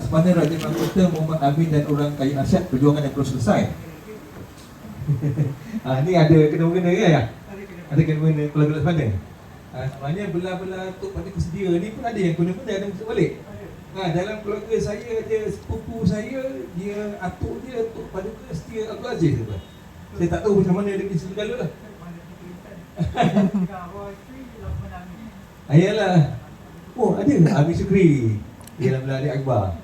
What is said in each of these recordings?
Mana Raja Mahkota Muhammad Amin dan orang kaya Asyad perjuangan yang terus selesai. Ni ada kena-mengena ke ya? Ada kena-mengena keluarga mana? Sebenarnya belah-belah tok pada kesedia ni pun ada yang kena-mengena, ada masuk balik. Dalam keluarga saya ada sepupu saya, dia atuk dia tok pada setia Abdul Aziz tu. Saya tak tahu macam mana dia kisah segala lah. Ayalah. Oh, ada Amin Syukri. Dia dalam adik Akbar.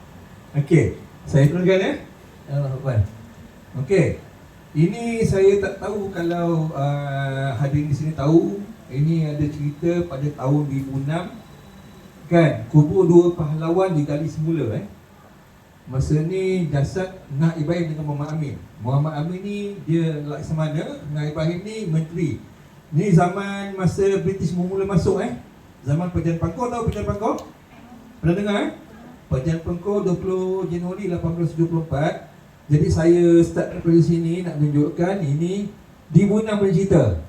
Okey, saya teruskan ya. Allah. Okey. Ini saya tak tahu kalau hadirin di sini tahu. Ini ada cerita pada tahun 2006 kan, kubur dua pahlawan digali semula Masa ni jasad Nah Ibrahim dengan Muhammad Amin. Muhammad Amin ni dia laksamana, Nah Ibrahim ni menteri. Ni zaman masa British mula masuk Zaman Perjalanan Pangkor, tahu Perjalanan Pangkor? Pernah dengar Perjalanan Pangkor 20 Januari 1874. Jadi saya start daripada sini nak tunjukkan ini di Bunang punya cerita.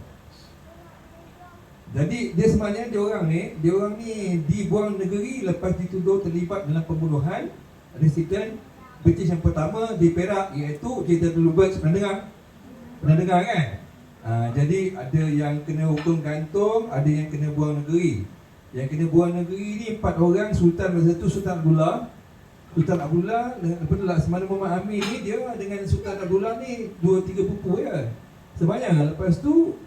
Jadi dia sebenarnya dia orang ni dibuang negeri lepas dituduh terlibat dalam pembunuhan residen British yang pertama di Perak, iaitu Jenderal Roberts. Pernah dengar kan? Jadi ada yang kena hukum gantung, ada yang kena buang negeri. Yang kena buang negeri ni 4 orang. Sultan masa tu Sultan Abdullah lepas tu Laksamana Muhammad Amin ni dia dengan Sultan Abdullah ni 2-3 pupu ya. Sebenarnya lepas tu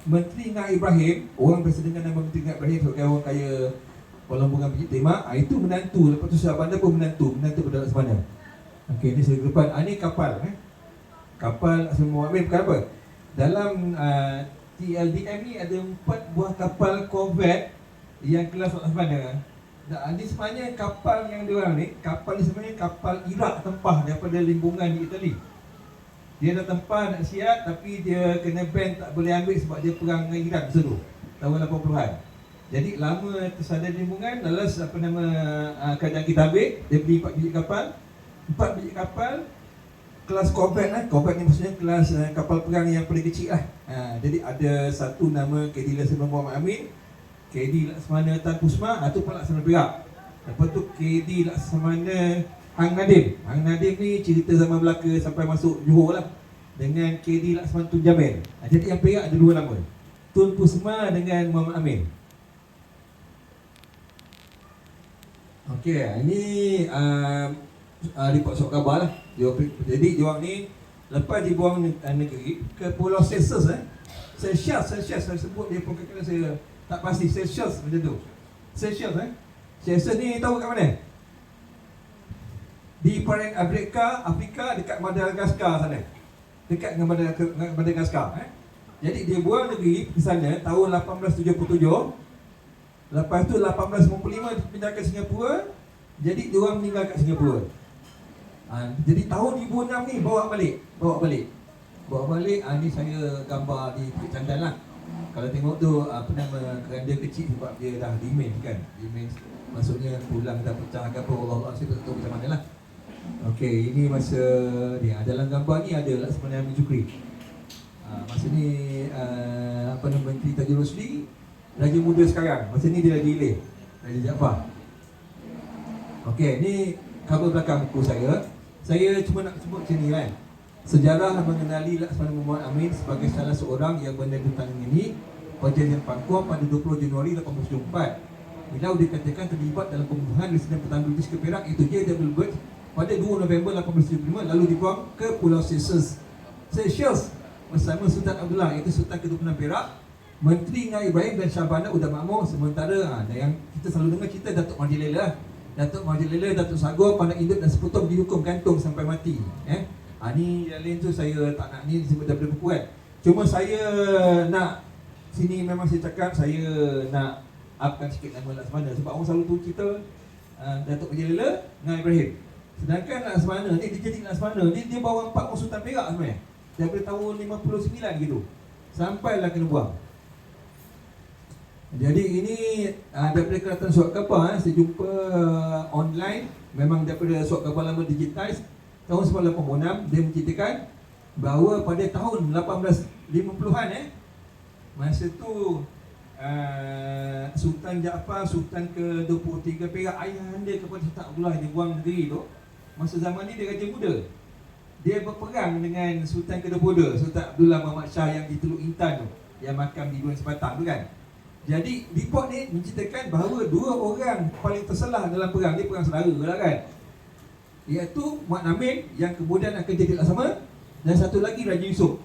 Menteri Nah Ibrahim, orang biasa dengan nama Menteri Nah Ibrahim sebagai orang kaya Kuala Lumpur Bukit Timah, itu menantu. Lepas tu Syah Bandar pun menantu pada Laksamana. Okey, ni saya depan. Ni kapal kapal Laksamana Muhammad Amin. Bukan apa, dalam TLDM ni ada 4 buah kapal korvet yang kelas Laksamana. Ini sebenarnya kapal yang diorang ni, kapal ni sebenarnya kapal Iraq tempah daripada limbungan di Itali. Dia dah tempah nak siap, tapi dia kena ban, tak boleh ambil sebab dia perang dengan Iran masa tu, tahun 80-an. Jadi lama tersadar limbungan, lalas kerajaan kita ambil, dia beli 4 biji kapal kelas korvet korvet ni maksudnya kelas kapal perang yang paling kecil Jadi ada satu nama KD Laksamana Muhammad Amin, KD Laksamana Tan Pusma, itu pun Laksamana Perak. Lepas tu KD Laksamana Hang Nadim ni cerita zaman Melaka sampai masuk Johor lah, dengan KD Laksamana Tun Jamil. Jadi yang Perak ada 2 nama, Tun Pusma dengan Muhammad Amin. Okey, ini report surat khabar lah. Jadi diorang ni lepas dibuang negeri ke Pulau Seychelles Seychelles saya sebut dia pun kadang-kadang saya tak pasti. Seychelles macam tu. Seychelles ni tahu kat mana? Di perairan Afrika dekat Madagaskar sana. Dekat dengan Madagaskar Jadi dia buang negeri ke sana tahun 1877. Lepas tu 1895 dipindah ke Singapura. Jadi diorang meninggal kat Singapura. Jadi tahun 2006 ni bawa balik. Ni saya gambar di Bukit Candan lah. Kalau tengok tu keranda kecil sebab dia dah dimage kan. Maksudnya tulang dah pecah ke apa, Allah saya tak tahu macam mana lah. Okey, ini masa dia dalam gambar ni ada Laksamana Amin Syukri. Masa ni Menteri Tajul Rosli, Raja Muda sekarang. Masa ni dia lagi ilih, Raja Jaafar. Okey, ni cover belakang buku saya. Saya cuma nak sebut sini kan. Sejarah mengenali Laksamana Muhammad Amin sebagai salah seorang yang menandatangani Perjanjian Pangkor pada 20 Januari 1874. Beliau dikatakan terlibat dalam pembunuhan residen pertahanan British ke Perak, itu Jenderal Roberts, pada 2 November 1875, lalu dibuang ke Pulau Seychelles bersama Sultan Abdullah, iaitu Sultan ke-26 Perak, Menteri Nah Ibrahim dan Syah Bandar Udah Makmur. Sementara yang kita selalu dengar cerita Datuk Mahdi Lela, Datuk Sagor, Pandang Induk dan Seputum dihukum gantung sampai mati. Ni yang lain tu saya tak nak ni sebut daripada buku kan. Cuma saya nak sini memang saya cakap saya nak upkan sikit nama Laksamana sebab orang selalu tu cerita Datuk Mahdi Lela, Nah Ibrahim. Sedangkan Laksamana ni dia jadi Laksamana ni dia bawa 4 orang Sultan Perak sebenarnya. Daripada tahun 59 gitu. Sampailah kena buang. Jadi ini daripada keratan surat khabar saya jumpa online, memang daripada surat khabar lama digitize tahun 1986. Dia menceritakan bahawa pada tahun 1850-an masa tu Sultan Jaafar, Sultan ke-23 Perak, ayahanda kepada Sultan Abdullah di buang negeri tu, masa zaman ni dia raja muda. Dia berperang dengan Sultan ke-22, Sultan Abdullah Muhammad Shah yang di Teluk Intan tu, yang makam di Durian Sebatang tu kan. Jadi report ni menceritakan bahawa dua orang paling terselah dalam perang ni, perang saudara lah kan, iaitu Mak Namin yang kemudian akan jadi Laksamana, dan satu lagi Raja Yusof.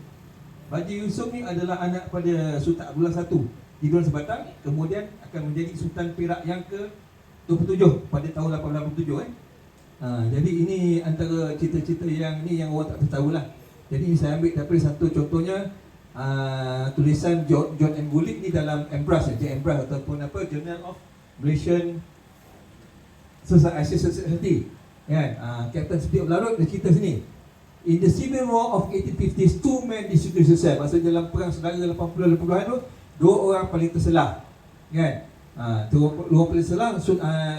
Raja Yusof ni adalah anak pada Sultan Abdullah I di Durian Sebatang, kemudian akan menjadi Sultan Perak yang ke-27 pada tahun 1887 jadi ini antara cerita-cerita yang ni yang orang tak tahu lah. Jadi saya ambil daripada satu contohnya tulisan John M. Gulick ni dalam Embrace, ataupun apa, Journal of Malaysian Society kan. Captain Speed of Larut dia cerita sini, in the Civil War of 1850s, two men distinguished themselves. Maksudnya dalam perang saudara 80-an tu, dua orang paling terselah kan. Dua orang paling terselah,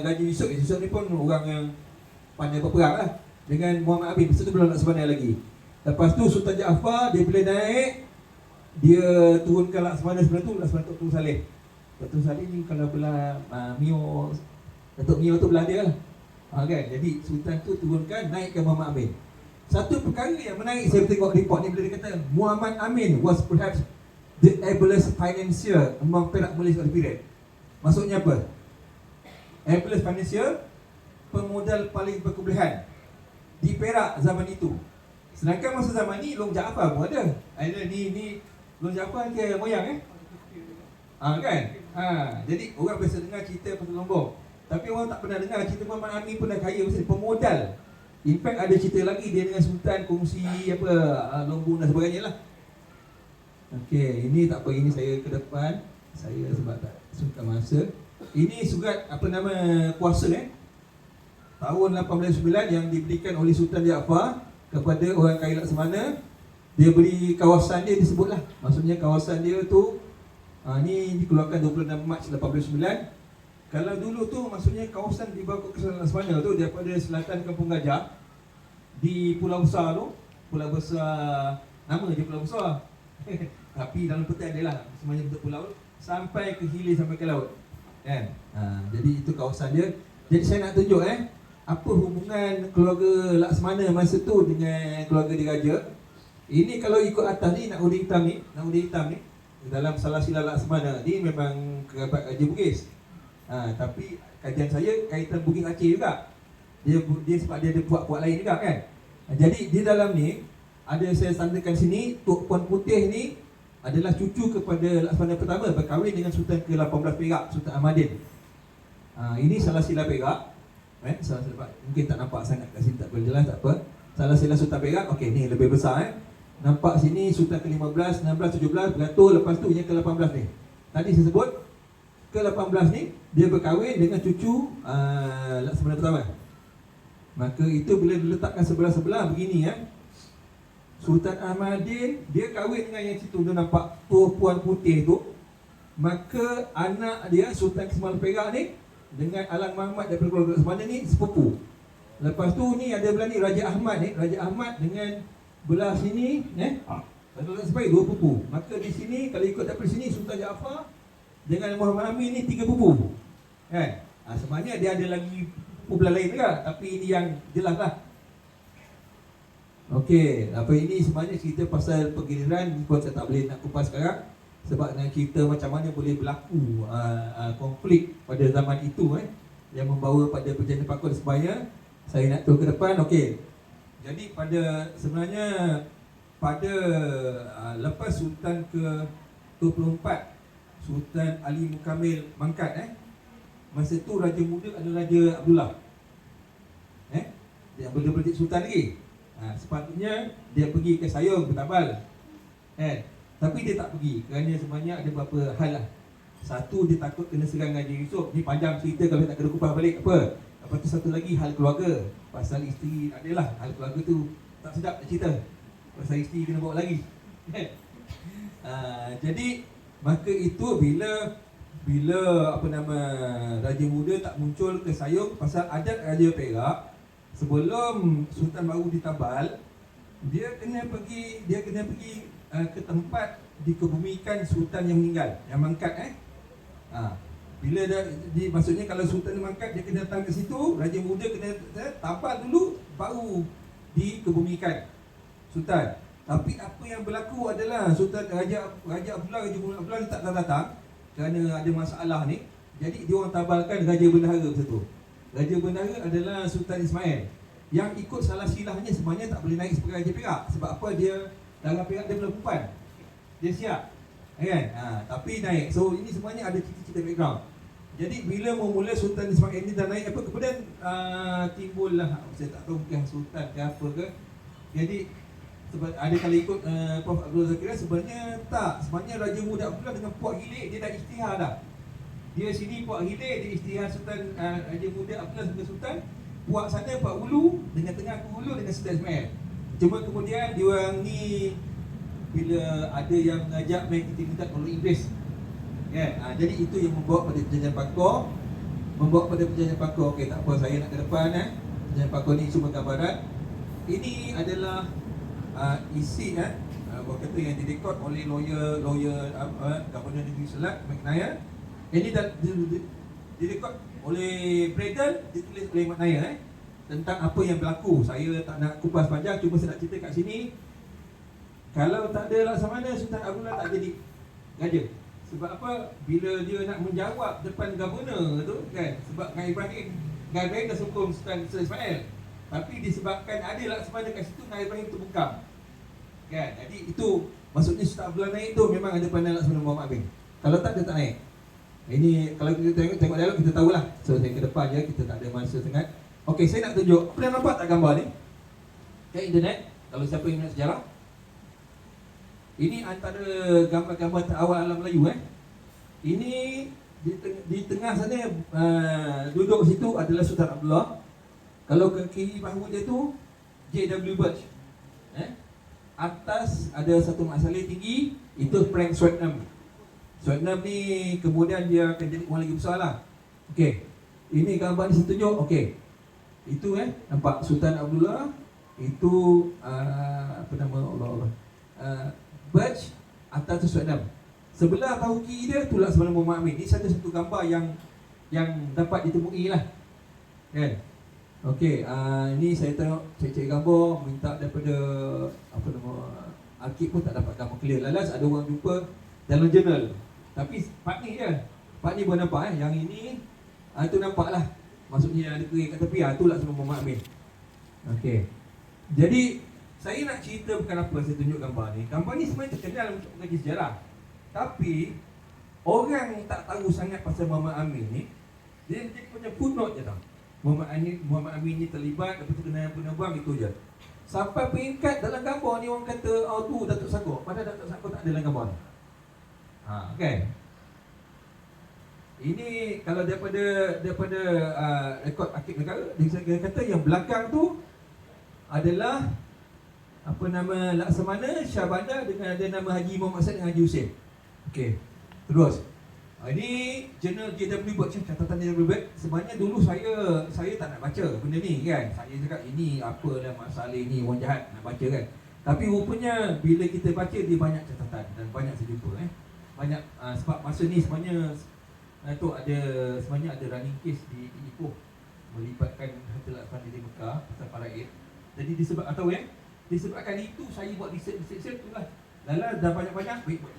Raja Yusof. Yusof ni pun orang yang pandai berperang lah, dengan Muhammad Amin. Masa tu belum nak sebenarnya lagi. Lepas tu Sultan Jaafar, dia bila naik, dia turunkan Laksamana sebenarnya tu, Laksamana Datuk Saleh. Datuk Saleh ni kalau belah Mio, Datuk Mio tu belah dia lah kan. Jadi Sultan tu turunkan, naikkan Muhammad Amin. Satu perkara yang menarik saya tengok report ni, bila dia kata Muhammad Amin was perhaps the ablest financier among Perak Malaysia of the period. Maksudnya apa? Ablest financier, pemodal paling berkebolehan di Perak zaman itu. Sedangkan masa zaman ni Long Jaafar pun ada. Ni Long Jaafar ke moyang kan? Jadi orang biasa dengar cerita pasal Lombok, tapi orang tak pernah dengar cerita Muhammad Amin pun dah kaya pasal pemodal. In fact ada cerita lagi dia dengan Sultan kongsi apa, Lombok dan sebagainya lah. Okey, ini tak apa, ini saya ke depan. Saya sebab tak suka masa. Ini surat apa nama kuasa tahun 1809 yang diberikan oleh Sultan Jaafar kepada orang kaya Laksamana. Dia beri kawasan dia, disebutlah. Maksudnya kawasan dia tu ni dikeluarkan 26 Mac 1809. Kalau dulu tu maksudnya kawasan di bawah Kesultanan Laksamana tu, daripada selatan Kampung Gajah di Pulau Besar tu, Pulau Besar, nama je Pulau Besar tapi dalam peta adalah semuanya bentuk pulau, sampai ke hilir, sampai ke laut kan. Jadi itu kawasan dia. Jadi saya nak tunjuk apa hubungan keluarga Laksamana masa tu dengan keluarga diraja. Ini kalau ikut atas ni, Nakudi Hitam ni, dalam salah sila Laksamana ni memang kerabat Raja Bugis. Tapi kajian saya kaitan Bugis Aceh juga. Dia sebab dia ada puak-puak lain juga kan. Jadi di dalam ni ada saya tandaikan sini, Tok Puan Putih ni adalah cucu kepada Laksamana pertama, berkahwin dengan Sultan ke-18 Perak, Sultan Ahmadin. Ini salah sila Perak. Salah sila, mungkin tak nampak sangat kat sini, tak boleh jelas, tak apa. Salah sila Sultan Perak. Okey, ni lebih besar Nampak sini Sultan ke-15, 16, 17 beratur. Lepas tu yang ke-18 ni, tadi saya sebut ke-18 ni dia berkahwin dengan cucu Laksamana pertama. Maka itu bila diletakkan sebelah-sebelah begini Sultan Ahmadin dia kahwin dengan yang situ tu, nampak Tok Puan Putih tu. Maka anak dia Sultan ke-19 Perak ni dengan Alang Mahmad daripada keluarga Laksamana ni sepupu. Lepas tu ni ada belah ni Raja Ahmad ni, Raja Ahmad dengan belah sini sampai dua pupu. Maka di sini kalau ikut daripada sini Sultan Jaafar dengan Muhammad Amin ni 3 pupu kan. Sebenarnya dia ada lagi pupu belah lain juga, tapi ini yang jelas lah. Okey, apa ini sebenarnya cerita pasal penggiliran. Bukan saya tak boleh nak kupas sekarang, sebab nak cerita macam mana boleh berlaku konflik pada zaman itu yang membawa pada perjanjian Pakul sebenarnya. Saya nak turun ke depan. Okey. Jadi sebenarnya pada lepas Sultan ke-24 Sultan Ali Mukamil mangkat masa tu raja muda adalah Raja Abdullah. Dia belum jadi sultan lagi. Sepatutnya dia pergi ke Sayong bertabal tapi dia tak pergi kerana sebenarnya ada beberapa hal lah. Satu, dia takut kena serang Raja Yusof. Ni panjang cerita kalau tak kena kupas balik apa. Lepas tu satu lagi hal keluarga. Pasal isteri adalah hal keluarga tu tak sedap nak cerita. Pasal isteri kena bawa lagi jadi maka itu bila apa nama raja muda tak muncul ke Sayong, pasal adat Raja Perak sebelum sultan baru ditabal, dia kena pergi ke tempat dikebumikan sultan yang meninggal, yang mangkat Bila maksudnya kalau sultan mangkat, dia kena datang ke situ, raja muda kena tabal dulu baru dikebumikan sultan. Tapi apa yang berlaku adalah sultan Raja Abdullah dia tak datang kerana ada masalah ni. Jadi dia orang tabalkan raja bendahara tu. Raja bendahara adalah Sultan Ismail. Yang ikut salah silahnya sebenarnya tak boleh naik sebagai Raja Perak. Sebab apa? Dia dalam Perak dia belum perempuan, dia siap kan? Tapi naik. So ini semuanya ada cerita-cerita background. Jadi bila memula Sultan Ismail ni dah naik apa, kemudian timbullah, saya tak tahu mungkin sultan ke apa ke. Jadi sebab ada kali ikut Prof Abdul Zakir, sebenarnya tak. Sebenarnya Raja Muda Abdullah dengan Puak Gilik dia dah isytihar dah. Dia sini Puak Gilik dia isytihar Sultan Raja Muda Abdullah sebagai sultan. Puak sana Puak Hulu dengan tengah Hulu dengan Sultan Ismail. Cuma kemudian dia orang ni bila ada yang mengajak main kita oleh Inggeris. Jadi itu yang membawa pada perjanjian Pakor. Okey, tak apa, saya nak ke depan. Perjanjian Pakor ni cuma gambaran. Ini adalah isi buat kata yang direkod oleh lawyer Governor Negeri Selat McNair. Ini dah direkod oleh Bradel, ditulis oleh McNair tentang apa yang berlaku. Saya tak nak kupas panjang, cuma saya nak cerita kat sini. Kalau tak ada Laksamana, Sultan Abdullah tak jadi raja. Sebab apa? Bila dia nak menjawab depan governor tu kan, sebab Ngai Ibrahim dah sokong Sultan Ismail. Tapi disebabkan ada Laksamana kat situ, Ngai Ibrahim terbungkam. Kan? Jadi itu maksudnya Sultan Abdullah naik tu memang ada pandang Laksamana Muhammad Bin. Kalau tak, dia tak naik. Ini kalau kita tengok dialog kita tahulah. So saya ke depan je, kita tak ada masa sangat. Okey, saya nak tunjuk. Pernah nampak tak gambar ni? Kat internet, kalau siapa yang minat sejarah. Ini antara gambar-gambar terawal alam Melayu Ini di tengah sana duduk situ adalah Sultan Abdullah. Kalau ke kiri bahu dia tu J.W. Birch. Atas ada satu mak saleh tinggi, itu Frank Swetnam. Swetnam ni kemudian dia akan jadi orang lagi besar lah. Okey. Ini gambar ni saya tunjuk. Okey. Itu nampak Sultan Abdullah. Itu apa nama Allah Birch, atas tu Swetnam. Sebelah bahu kiri dia tu Laksamana Muhammad Amin. Ini satu gambar yang dapat ditemui lah. Kan? Okey, ini saya tengok cek gambar, minta daripada apa nama arkib pun tak dapat gambar clear. Lalas ada orang jumpa dalam jurnal. Tapi part ni je. Part ni pun nampak yang ini tu nampak lah. Maksudnya ada kering kat tepi, tu Laksamana Muhammad Amin. Okey. Jadi saya nak cerita bukan apa saya tunjuk gambar ni. Gambar ni sebenarnya terkenal untuk mengaji sejarah. Tapi orang tak tahu sangat pasal Muhammad Amin ni. Dia punya footnote je tau. Muhammad Amin ni terlibat, lepas tu kena buang, itu je. Sampai peringkat dalam gambar ni orang kata tu Datuk Sagor. Padahal Datuk Sagor tak ada dalam gambar ni. Okay. Ini kalau daripada rekod Arkib Negara, dia kata yang belakang tu adalah apa nama Laksamana, Shah Bandar dengan ada nama Haji Muhammad Said dengan Haji Hussein. Okey. Terus. Ini jurnal J.W. Birch, catatan J.W. Birch. Sebenarnya dulu saya tak nak baca benda ni kan. Saya cakap ini apalah masalah ni, orang jahat nak baca kan. Tapi rupanya bila kita baca dia banyak catatan dan banyak saya jumpa banyak sebab masa ni sebenarnya tu sebenarnya ada running case di Ipoh melibatkan Harta Laksamana di Mekah pasal Faraid. Jadi disebabkan itu saya buat research tu lah. Lala dah banyak-banyak baik buat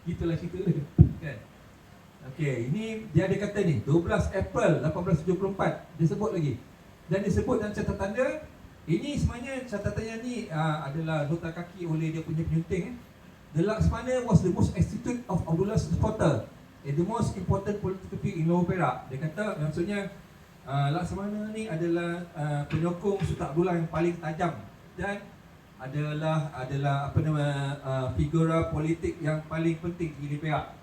gitulah cerita dia kan. Okey, ini dia ada kata ni 12 April 1874 dia sebut lagi. Dan disebut dalam catatan dia, ini sebenarnya catatannya ni adalah nota kaki oleh dia punya penyunting. The Laksamana was the most astute of Abdullah's supporter and the most important political figure in Lower Perak. Dia kata maksudnya Laksamana ni adalah penyokong Sultan Abdullah yang paling tajam dan adalah apa nama figura politik yang paling penting di Perak.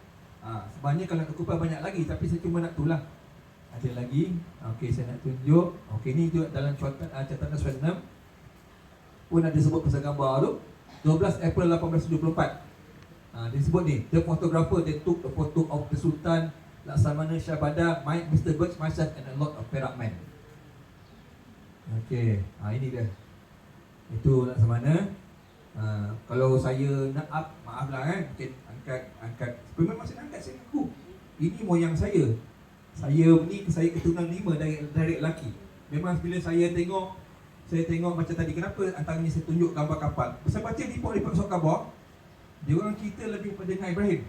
Sebenarnya kalau nak kupas banyak lagi, tapi saya cuma nak tulah. Ada lagi. Okey, saya nak tunjuk. Okey, ni juga dalam catatan Swetnam pun ada sebut pasal gambar tu. 12 April 1874. Dia sebut ni, the photographer they took a photo of the Sultan Laksamana Shah Bandar, Mr. Birch, myself and a lot of Perak men. Okey, ini dia. Itu Laksamana. Kalau saya nak up, maaflah mungkin angkat sebelum masih angkat saya mengaku. ini moyang saya ni saya keturunan 5 dari lelaki. Memang bila saya tengok macam tadi, kenapa antaranya saya tunjuk gambar kapal. Saya baca report surat khabar, dia orang cerita lebih pada Nabi Ibrahim.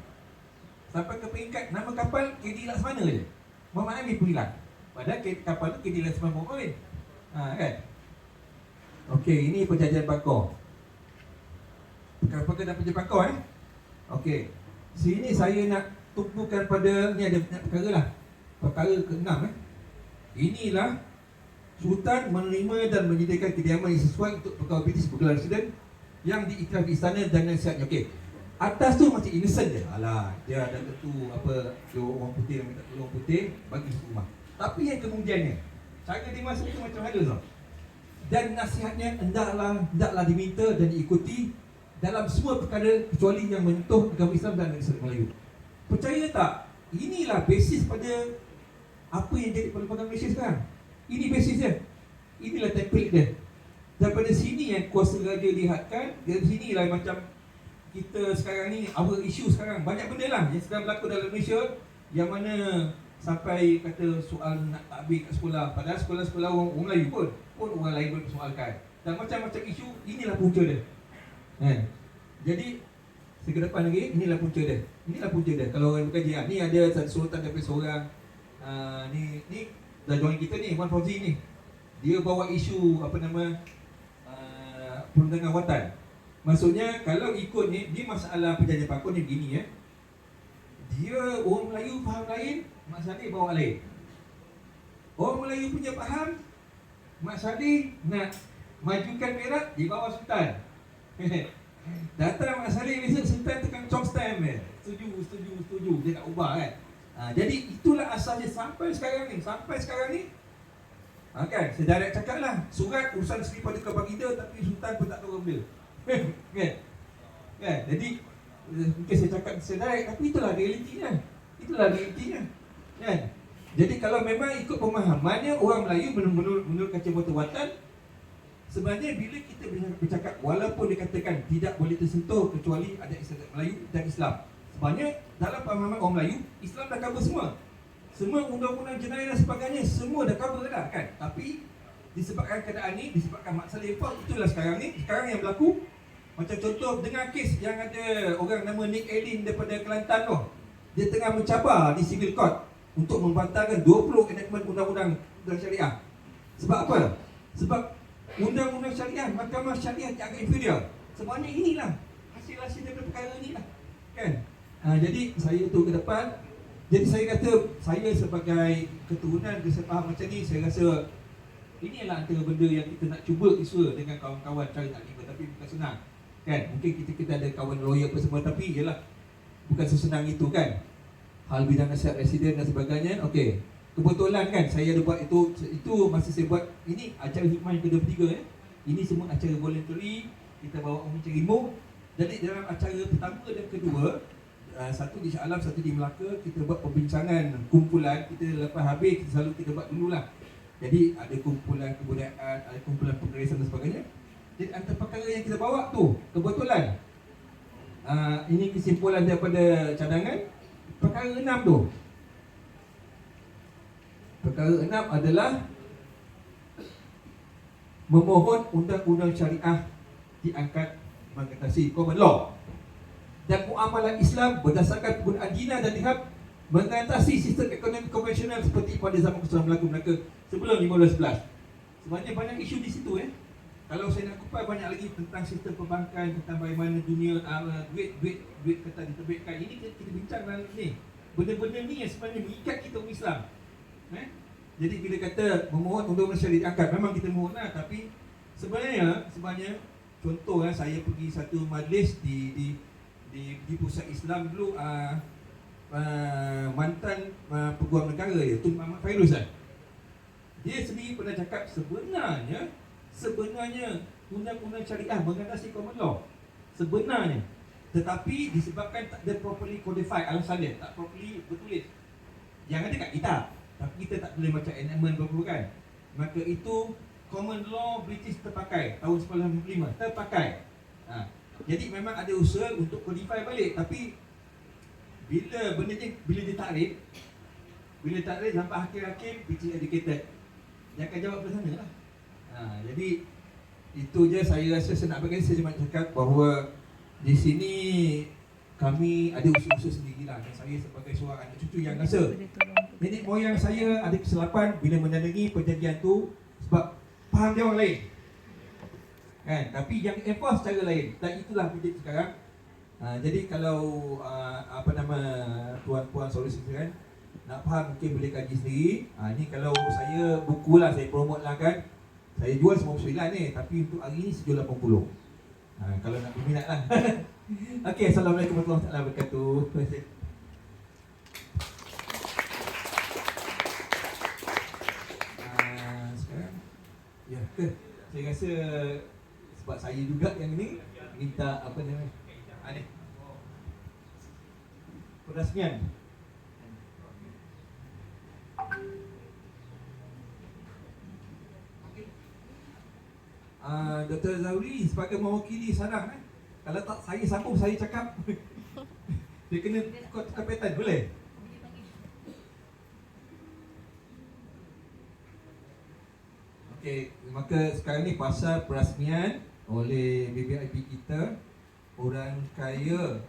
Sampai ke peringkat nama kapal KD Laksmana je, Muhammad Amin pun hilang. Padahal kapal tu KD Laksmana Muhammad Amin. Kan? Okey, ini perjanjian Bangkok. Perkara-perkara dan perjanjian Bangkok Okey. Sini saya nak tumpukan pada ni, ada banyak perkara lah. Perkara ke-6 Inilah Sultan menerima dan menyediakan kediaman yang sesuai untuk pegawai British bergelar residen yang diikrar di istana dan nasihatnya. Okey. Atas tu masih innocent je. Alah, dia ada tentu apa, dia orang putih yang minta tolong orang putih bagi rumah. Tapi yang kemudiannya, cara dia masuk itu macam mana tau? Dan nasihatnya hendaklah diminta dan diikuti dalam semua perkara kecuali yang menyentuh agama Islam dan Islam Melayu. Percaya tak? Inilah basis pada apa yang jadi Parlimen Malaysia sekarang. Ini basis dia. Inilah template dia. Daripada sini yang kuasa raja lihatkan, dari sinilah macam kita sekarang ni, our issue sekarang, banyak benda lah yang sedang berlaku dalam Malaysia, yang mana sampai kata soal nak takbir kat sekolah, padahal sekolah-sekolah orang Melayu pun orang lain bersoalkan. Dan macam-macam isu, inilah punca dia. Jadi ke depan lagi, inilah punca dia. Kalau orang berkaji, ni ada satu sultan daripada seorang ni dah join kita ni, Wan Fauzi ni. Dia bawa isu perundangan watan. Maksudnya kalau ikut ni, dia masalah perjanjian Bangkok ni begini dia orang Melayu faham lain, Mak Salleh bawa lain. Orang Melayu punya faham, Mak Salleh nak majukan Perak di bawah Sultan. Datang Mak Salleh besok, Sultan tekan chop stamp setuju, dia tak ubah kan. Jadi itulah asalnya sampai sekarang ni. Kan, sejarah cakap lah, surat urusan Seri Paduka Baginda tapi Sultan pun tak tahu benda. Kan? Jadi mungkin saya cakap sejarah, tapi itulah realitinya. Kan? Jadi kalau memang ikut pemahamannya orang Melayu menurut kacamata watan, sebenarnya bila kita bercakap, walaupun dikatakan tidak boleh tersentuh kecuali ada Islam Melayu dan Islam, sebenarnya dalam pemahaman orang Melayu, Islam dah cover semua undang-undang jenayah dan sebagainya, semua dah cover dah kan. Tapi disebabkan keadaan ni, disebabkan Mak Salleh itulah sekarang yang berlaku. Macam contoh dengan kes yang ada orang nama Nick Elin daripada Kelantan tu, dia tengah mencabar di civil court untuk membantahkan 20 enactment undang-undang syariah. Sebab apa? Sebab undang-undang syariah, mahkamah syariah agak inferior. Sebenarnya inilah hasil daripada perkara inilah kan. Jadi saya tu ke depan. Jadi saya kata, saya sebagai keturunan dia faham macam ni, saya rasa inilah antara benda yang kita nak cuba isua dengan kawan-kawan cari taklimat, tapi bukan senang kan. Mungkin kita ada kawan lawyer apa semua, tapi ialah bukan sesenang itu kan. Hal bidang nasihat residen dan sebagainya. Okey, kebetulan kan saya ada buat itu masa saya buat ini acara hikmah yang kedua-ketiga Ini semua acara voluntary, kita bawa orang mencari ilmu. Jadi dalam acara pertama dan kedua, satu di Shah Alam, satu di Melaka, kita buat perbincangan kumpulan. Kita lepas habis kita buat dululah. Jadi ada kumpulan kebudayaan, ada kumpulan penggerisan dan sebagainya. Jadi antara perkara yang kita bawa tu, kebetulan ini kesimpulan daripada cadangan. Perkara 6 tu, perkara 6 adalah memohon undang-undang syariah diangkat mengatasi common law dan muamalah Islam berdasarkan penggunaan dinar dan dirham mengatasi sistem ekonomi konvensional seperti pada zaman Kesultanan Melaka sebelum 1511. Sebenarnya banyak isu di situ Kalau saya nak kupas banyak lagi tentang sistem perbankan, tentang bagaimana dunia duit kata diterbitkan. Ini kita bincang dalam ni. Benda-benda ni yang sebenarnya mengikat kita orang Islam. Jadi bila kata memohon undang-undang syariah diangkat, memang kita mohon lah. Tapi sebenarnya contoh saya pergi satu majlis di pusat Islam dulu, mantan peguam negara Tun Muhammad Fairuz dia sendiri pernah cakap sebenarnya undang-undang syariah mengatasi common law sebenarnya, tetapi disebabkan tak ada properly codified, alasan dia tak properly bertulis. Yang ada kat kitab, tapi kita tak boleh macam enactment berapa kan. Maka itu common law British terpakai tahun 1955 terpakai. Jadi memang ada usaha untuk codify balik, tapi Bila dia taklid, bila taklid sampai hakim-hakim pitching educated, dia akan jawab ke sana lah. Jadi itu je saya rasa saya nak bagi. Saya cuma cakap bahawa di sini kami ada usaha-usaha sendirilah, dan saya sebagai seorang anak cucu yang rasa nenek moyang saya ada kesilapan bila menandangi perjanjian tu sebab faham dia orang lain kan, tapi yang enforce cara lain, dan itulah menjadi sekarang. Jadi kalau tuan-puan solusi kan nak faham mungkin boleh kaji sendiri. Ni kalau saya buku lah, saya promote lah kan, saya jual 99 ni, tapi untuk hari ni sejual 80. Kalau nak berminat lah. Okey, Assalamualaikum warahmatullahi wabarakatuh. Terima kasih. Sekarang ya, saya rasa sebab saya juga yang ni minta apa namanya ni perasmian. Dr. Zauri sebagai mewakili sarang kalau tak saya sambung, saya cakap dia kena tukar pattern, boleh? Okey, maka sekarang ni pasal perasmian oleh BBIP kita, orang kaya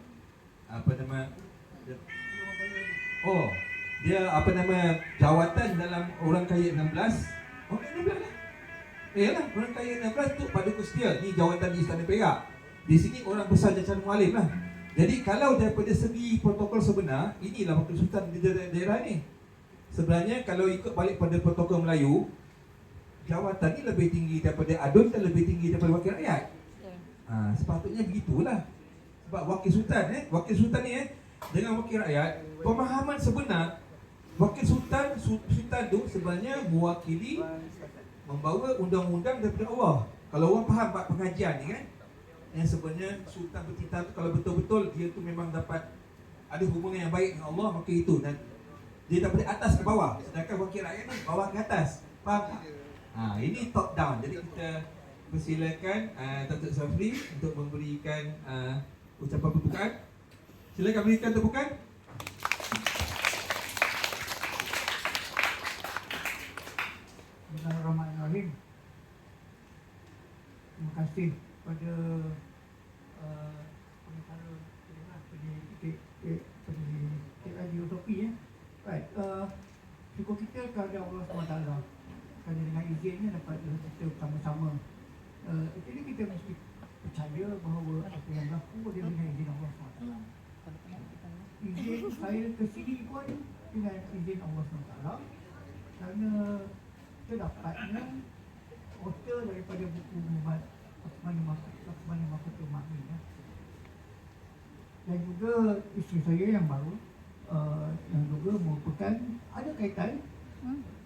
jawatan dalam orang kaya 16. Okey, 16 lah. Yalah, orang kaya 16 tu pada Kustia. Ni jawatan di Istana Perak. Di sini orang besar Jacaan Mualim lah. Jadi kalau daripada segi protokol sebenar, inilah Wakil Sultan di daerah ni. Sebenarnya kalau ikut balik pada protokol Melayu, jawatan ni lebih tinggi daripada ADUN dan lebih tinggi daripada Wakil Rakyat. Sepatutnya begitulah. Sebab Wakil Sultan ni dengan Wakil Rakyat, pemahaman sebenar Wakil Sultan tu sebenarnya mewakili, membawa undang-undang daripada Allah. Kalau orang faham bab pengajian ni kan, yang sebenarnya Sultan bertitah tu kalau betul-betul dia tu memang dapat ada hubungan yang baik dengan Allah, maka itu, dan dia daripada atas ke bawah. Sedangkan Wakil Rakyat ni bawah ke atas. Faham tak? Ini top down. Jadi kita persilakan Datuk Zafri untuk memberikan ucapan pembukaan. Silakan berikan tepukan. Bismillahirrahmanirrahim. Terima kasih kepada pengacara Radio Utopi ya. Right. Syukur kita kepada Allah SWT kerana dengan izinnya dapat kita bersama-sama. Jadi kita mesti percaya bahawa apa yang berlaku adalah dengan izin Allah SWT. Izin saya ke sini pun dengan izin Allah SWT, kerana terdapatnya author daripada buku Muhammad Laksamana Mahfudzul Makni ya. Dan juga isteri saya yang baru yang juga merupakan ada kaitan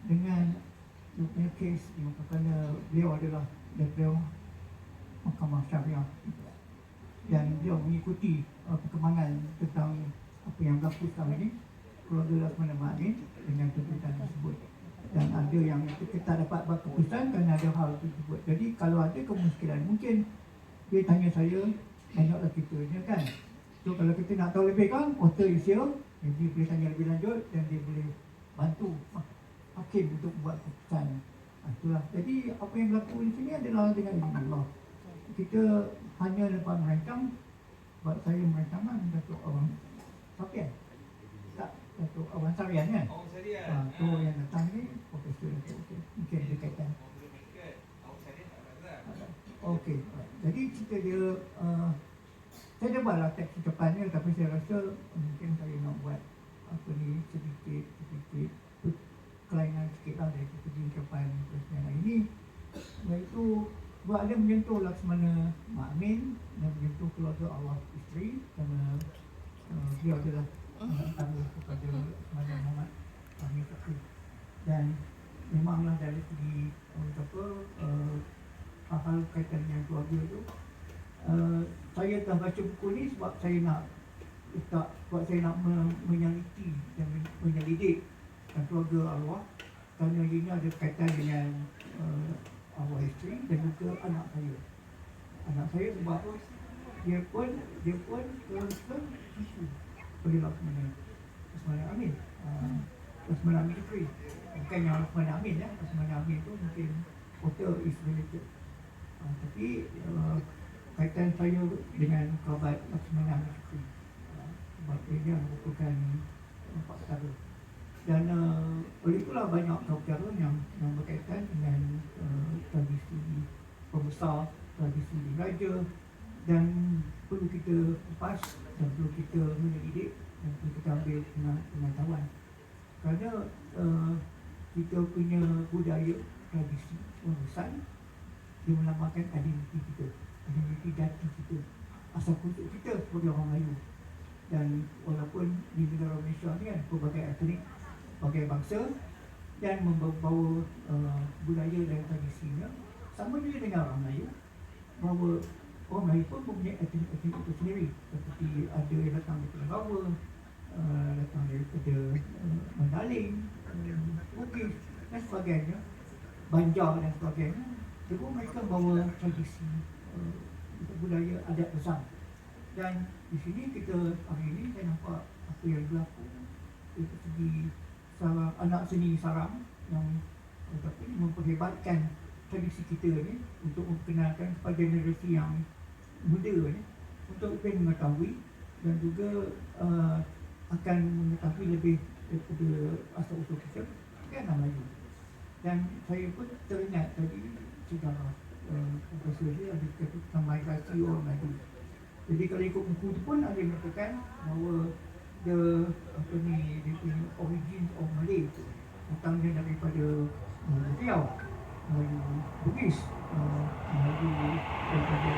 dengan punya kes kerana beliau adalah beliau Mahkamah Syariah dan beliau mengikuti perkembangan tentang apa yang berlaku sekarang ini, keluarga Laksamana Makni dengan tuntutan tersebut. Dan ada yang kita dapat buat keputusan kerana ada hal tersebut. Jadi kalau ada kemungkinan, mungkin dia tanya saya, banyaklah kita ni kan. So kalau kita nak tahu lebih kan, author is here, dia boleh tanya lebih lanjut dan dia boleh bantu hakim untuk buat keputusan. Itulah. Jadi apa yang berlaku di sini adalah dengan izin Allah. Kita hanya lepas merancang, sebab saya merancangkan Datuk Awang Sapian. Datuk Awang Sarian kan? Tu yang datang ni Profesor Datuk. Mungkin ada kaitan. Okey. Jadi cerita dia saya dah buatlah teks ucapannya, tapi saya rasa mungkin saya nak buat apa ni sedikit kelainan sikit lah dari segi ucapan persiapan ini, iaitu buat ada menyentuh Laksamana Makmin dan menyentuh keluarga Allah isteri, kerana dia adalah tamu kepada Laksamana Muhammad Fahmi Fakri. Dan memanglah dari segi hal-hal kaitan dengan keluarga itu, saya dah baca buku ni sebab saya nak menyeliti dan menyelidik dan keluarga arwah, kerana ini ada kaitan dengan arwah isteri dan juga anak saya. Anak saya sebab dia pun ke situ. oleh Laksamana Amin. Laksamana Amin Fikri. Bukan yang Laksamana Amin ya. Laksamana Amin tu mungkin water is related. Tapi kaitan saya dengan kerabat Laksamana Amin Fikri. Sebab dia merupakan empat perkara. Dan oleh itulah banyak perkara yang berkaitan dengan tradisi pembesar, tradisi raja, dan perlu kita lepas dan perlu kita mendidik dan perlu kita ambil pengetahuan. Kerana kita punya budaya, tradisi, warisan dia melambangkan identiti kita, identiti jati kita, asal usul kita sebagai orang Melayu. Dan walaupun di negara Malaysia ni kan pelbagai etnik, pelbagai bangsa dan membawa budaya dan tradisinya sama juga dengan orang Melayu, bahawa orang Melayu pun mempunyai etnik-etnik itu sendiri, seperti ada yang datang daripada Rawa, datang daripada Mandaling, Bugis dan sebagainya, Banjar dan sebagainya. Jadi mereka bawa tradisi budaya adat bersama. Dan di sini kita hari ini saya nampak apa yang berlaku dari segi anak seni sarang yang memperhebatkan tradisi kita ni untuk memperkenalkan kepada generasi yang muda ni untuk lebih mengetahui dan juga akan mengetahui lebih daripada asal usul kita kan Melayu. Dan saya pun teringat tadi sejarah profesor dia ada kata tentang migrasi orang Melayu. Jadi kalau ikut buku tu pun ada mengatakan bahawa dia punya origin of Malay tu datangnya daripada Riau, Melayu Bugis, Melayu daripada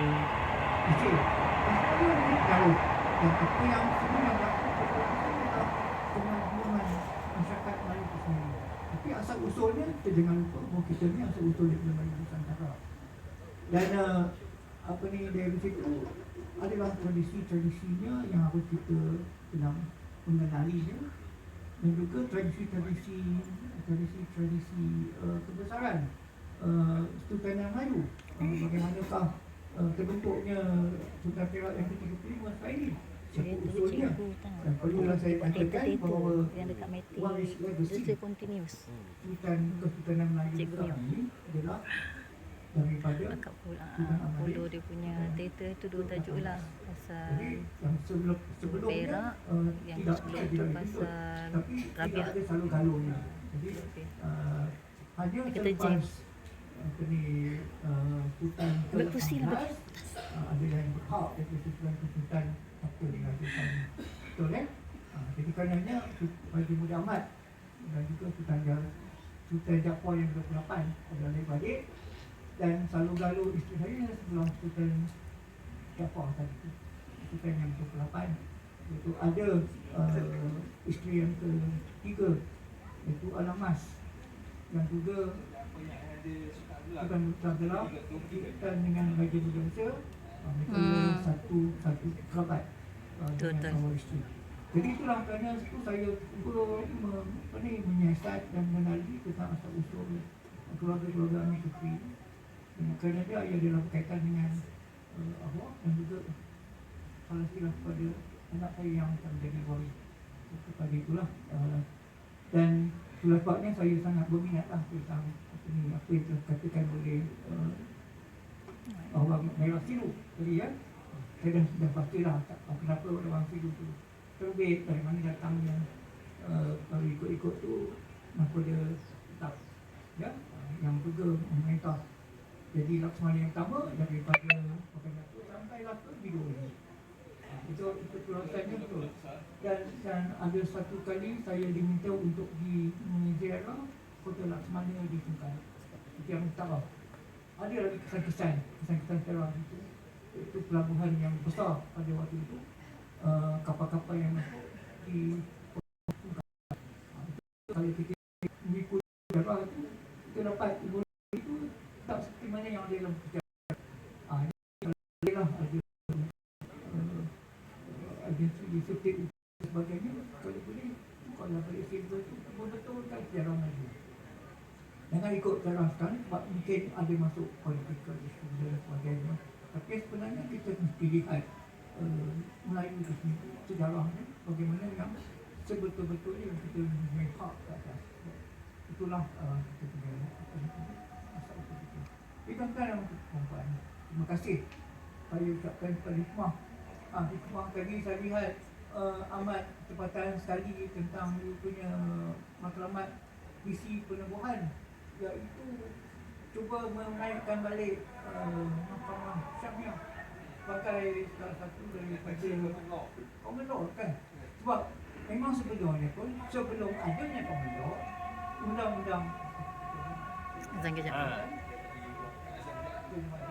Aceh. Dan sebagainya ni jauh. Dan apa yang sebenarnya berlaku adalah kemajuan masyarakat Melayu itu sendiri. Tapi asal usulnya kita jangan lupa bahawa kita ni asal usul daripada Melayu Nusantara. Dan dari situ adalah tradisi-tradisinya yang harus kita kena mengenalinya, dan juga tradisi-tradisi kebesaran Sultanah Melayu. Bagaimanakah terbentuknya Sultan Perak yang ke-35 sekarang ini, siapa usulnya, dan perlulah saya katakan bahawa waris legacy Kesultanan Melayu sekarang ini adalah daripada follow dia punya Twitter tu dua tajuk lah pasal yang sebelumnya Perak, yang sebelum tu pasal Rabiah. ada salur-galurnya. Jadi hanya selepas Sultan ke-16 ada yang berhak daripada Sultan apa dirajakan. Betul kan? Jadi karenanya Haji Muda Ahmad dan juga Sultan Jaafar yang ke-28 adalah adik-adik. Dan salur-galur isteri saya sebelum Sultan Jaafar tadi tu, Sultan yang ke-8, iaitu ada isteri yang ke-3 iaitu Alamas, yang juga Sultan Murtaza dan dengan Raja Muda mereka satu kerabat dengan awal isteri. Jadi itulah kerana itu saya menyiasat dan mengenali tentang asal usul keluarga-keluarga Amin Fikri. Kerana dia adalah berkaitan dengan Allah dan juga salah silap kepada anak saya yang akan menjadi waris kepada itulah. Dan itulah sebabnya saya sangat berminatlah tentang apa yang dikatakan oleh orang Merah Silu tadi ya. Saya dah bacalah kenapa orang Silu tu terbit, dari mana datangnya, kalau ikut-ikut tu kenapa dia tetap ya, yang juga memerintah. Jadi Laksamana yang pertama daripada Pakanatu sampailah ke Biduri. Itu perluasannya betul. Dan ada satu kali saya diminta untuk di ziarah kota Laksamana di Tungkai, di Tiang Utara. Ada lagi kesan-kesan Perak itu. Itu pelabuhan yang besar pada waktu itu. Kapal-kapal yang masuk di Tungkai. Kalau kita mengikut ziarah itu, kita dapat itu tak seperti mana yang ada dalam sejarah. Adalah agensi disiplin dan sebagainya. Kalau boleh, kalau balik silver itu betul-betul sejarah Melayu. Jangan ikut sejarah sekarang sebab mungkin ada masuk political isu dan sebagainya. Tapi sebenarnya kita mesti lihat Melayu itu sendiri, sejarahnya bagaimana yang sebetul-betulnya kita mempunyai hak ke atas. Itulah kita punya asal usul kita. Tuan-tuan untuk perempuan, terima kasih saya ucapkan kepada Hikmah. Hikmah tadi saya lihat amat tempatan sekali tentang dia punya matlamat visi penubuhan, iaitu cuba menaikkan balik mahkamah Syariah sebagai salah satu daripada common law kan. Sebab memang sebelumnya pun, sebelum adanya common law, undang-undang Azan kejap. Terima